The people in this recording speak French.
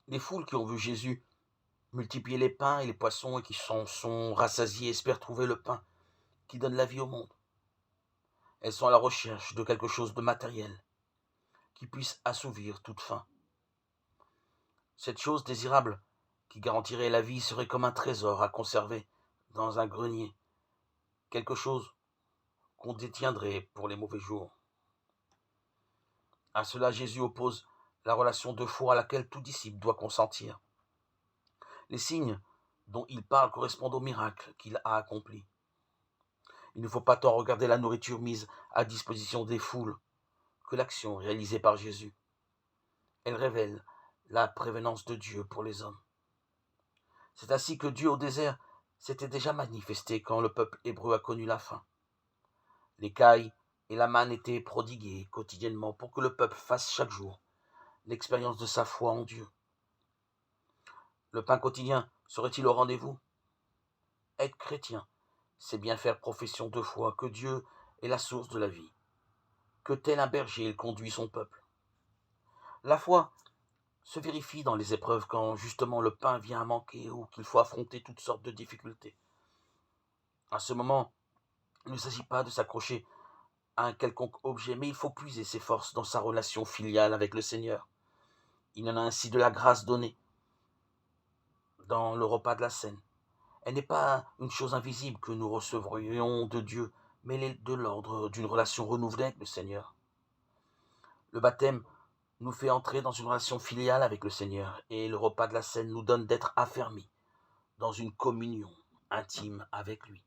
Les foules qui ont vu Jésus multiplier les pains et les poissons et qui sont rassasiées espèrent trouver le pain qui donne la vie au monde. Elles sont à la recherche de quelque chose de matériel qui puisse assouvir toute faim. Cette chose désirable qui garantirait la vie serait comme un trésor à conserver dans un grenier, quelque chose qu'on détiendrait pour les mauvais jours. À cela, Jésus oppose la relation de foi à laquelle tout disciple doit consentir. Les signes dont il parle correspondent aux miracles qu'il a accomplis. Il ne faut pas tant regarder la nourriture mise à disposition des foules que l'action réalisée par Jésus. Elle révèle la prévenance de Dieu pour les hommes. C'est ainsi que Dieu au désert s'était déjà manifesté quand le peuple hébreu a connu la faim. L'écaille et la manne étaient prodiguées quotidiennement pour que le peuple fasse chaque jour l'expérience de sa foi en Dieu. Le pain quotidien serait-il au rendez-vous? Être chrétien, c'est bien faire profession de foi que Dieu est la source de la vie, que tel un berger il conduit son peuple. La foi se vérifie dans les épreuves quand justement le pain vient à manquer ou qu'il faut affronter toutes sortes de difficultés. À ce moment, il ne s'agit pas de s'accrocher à un quelconque objet, mais il faut puiser ses forces dans sa relation filiale avec le Seigneur. Il en a ainsi de la grâce donnée dans le repas de la scène. Elle n'est pas une chose invisible que nous recevrions de Dieu, mais elle est de l'ordre d'une relation renouvelée avec le Seigneur. Le baptême nous fait entrer dans une relation filiale avec le Seigneur, et le repas de la scène nous donne d'être affermis dans une communion intime avec lui.